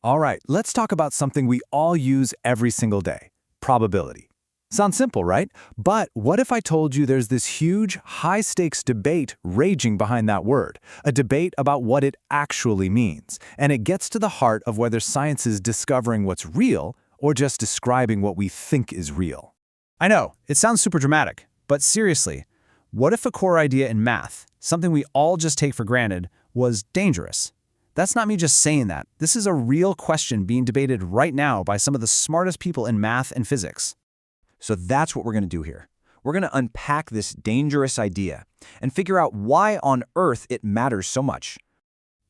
All right, let's talk about something we all use every single day: probability. Sounds simple, right? But what if I told you there's this huge, high-stakes debate raging behind that word? A debate about what it actually means. And it gets to the heart of whether science is discovering what's real or just describing what we think is real. I know, it sounds super dramatic, but seriously, what if a core idea in math, something we all just take for granted, was dangerous? That's not me just saying that. This is a real question being debated right now by some of the smartest people in math and physics. So that's what we're going to do here. We're going to unpack this dangerous idea and figure out why on earth it matters so much.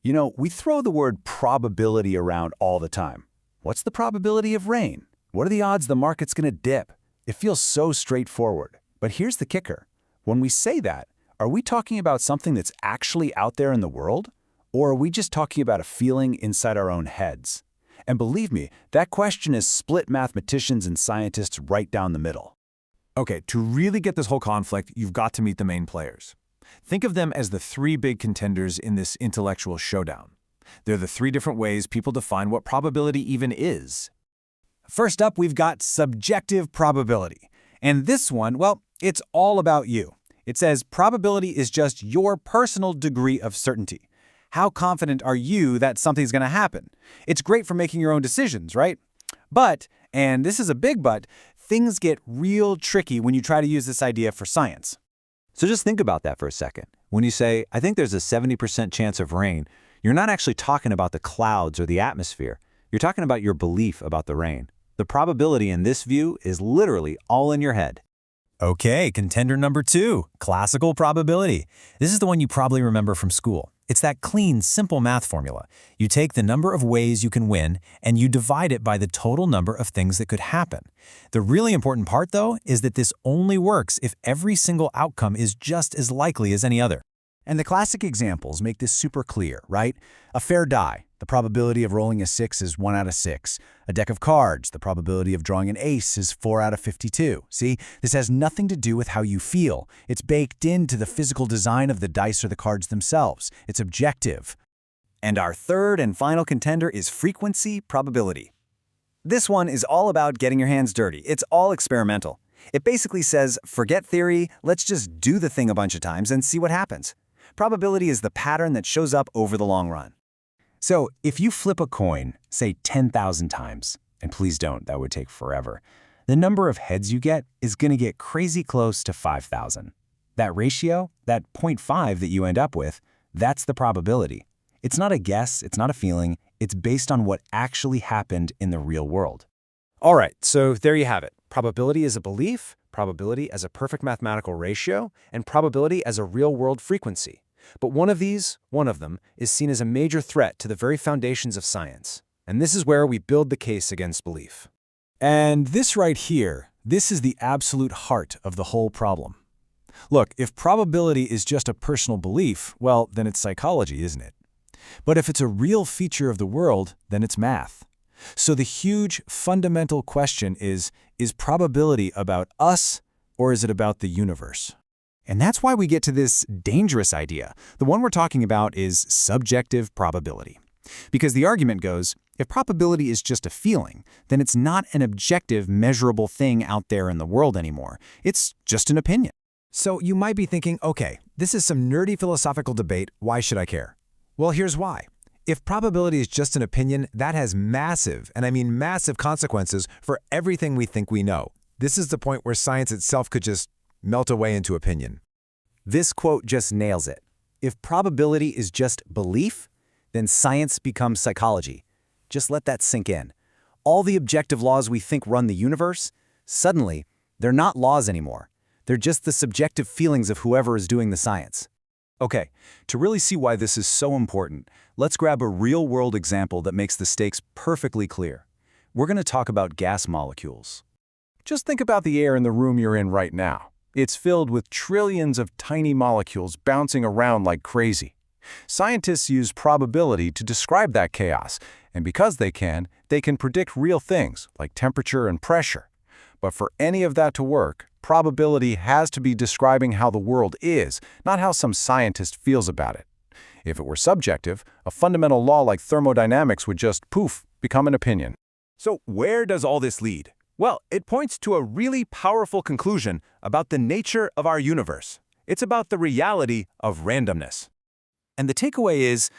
You know, we throw the word probability around all the time. What's the probability of rain? What are the odds the market's going to dip? It feels so straightforward. But here's the kicker. When we say that, are we talking about something that's actually out there in the world? Or are we just talking about a feeling inside our own heads? And believe me, that question has split mathematicians and scientists right down the middle. Okay, to really get this whole conflict, you've got to meet the main players. Think of them as the three big contenders in this intellectual showdown. They're the three different ways people define what probability even is. First up, we've got subjective probability. And this one, well, it's all about you. It says probability is just your personal degree of certainty. How confident are you that something's going to happen? It's great for making your own decisions, right? But, and this is a big but, things get real tricky when you try to use this idea for science. So just think about that for a second. When you say, I think there's a 70% chance of rain, you're not actually talking about the clouds or the atmosphere. You're talking about your belief about the rain. The probability in this view is literally all in your head. Okay, contender number 2, classical probability. This is the one you probably remember from school. It's that clean, simple math formula. You take the number of ways you can win, and you divide it by the total number of things that could happen. The really important part, though, is that this only works if every single outcome is just as likely as any other. And the classic examples make this super clear, right? A fair die. The probability of rolling a 6 is 1 out of 6. A deck of cards, the probability of drawing an ace is 4 out of 52. See, this has nothing to do with how you feel. It's baked into the physical design of the dice or the cards themselves. It's objective. And our third and final contender is frequency probability. This one is all about getting your hands dirty. It's all experimental. It basically says, forget theory, let's just do the thing a bunch of times and see what happens. Probability is the pattern that shows up over the long run. So if you flip a coin, say 10,000 times, and please don't, that would take forever, the number of heads you get is going to get crazy close to 5,000. That ratio, that 0.5 that you end up with, that's the probability. It's not a guess, it's not a feeling, it's based on what actually happened in the real world. All right, so there you have it. Probability as a belief, probability as a perfect mathematical ratio, and probability as a real-world frequency. But one of them, is seen as a major threat to the very foundations of science. And this is where we build the case against belief. And this right here, this is the absolute heart of the whole problem. Look, if probability is just a personal belief, well, then it's psychology, isn't it? But if it's a real feature of the world, then it's math. So the huge, fundamental question is probability about us, or is it about the universe? And that's why we get to this dangerous idea. The one we're talking about is subjective probability. Because the argument goes, if probability is just a feeling, then it's not an objective, measurable thing out there in the world anymore. It's just an opinion. So you might be thinking, okay, this is some nerdy philosophical debate. Why should I care? Well, here's why. If probability is just an opinion, that has massive, and I mean massive consequences for everything we think we know. This is the point where science itself could just melt away into opinion. This quote just nails it. If probability is just belief, then science becomes psychology. Just let that sink in. All the objective laws we think run the universe, suddenly, they're not laws anymore. They're just the subjective feelings of whoever is doing the science. Okay, to really see why this is so important, let's grab a real-world example that makes the stakes perfectly clear. We're going to talk about gas molecules. Just think about the air in the room you're in right now. It's filled with trillions of tiny molecules bouncing around like crazy. Scientists use probability to describe that chaos, and because they can predict real things like temperature and pressure. But for any of that to work, probability has to be describing how the world is, not how some scientist feels about it. If it were subjective, a fundamental law like thermodynamics would just, poof, become an opinion. So where does all this lead? Well, it points to a really powerful conclusion about the nature of our universe. It's about the reality of randomness. And the takeaway is,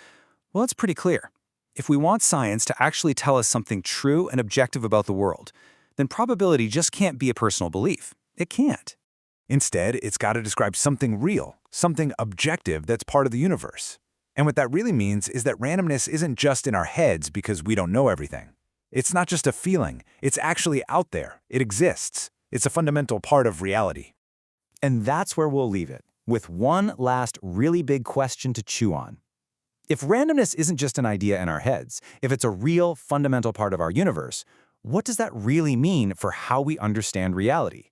well, it's pretty clear. If we want science to actually tell us something true and objective about the world, then probability just can't be a personal belief. It can't. Instead, it's got to describe something real, something objective that's part of the universe. And what that really means is that randomness isn't just in our heads because we don't know everything. It's not just a feeling. It's actually out there. It exists. It's a fundamental part of reality. And that's where we'll leave it, with one last really big question to chew on. If randomness isn't just an idea in our heads, if it's a real, fundamental part of our universe, what does that really mean for how we understand reality?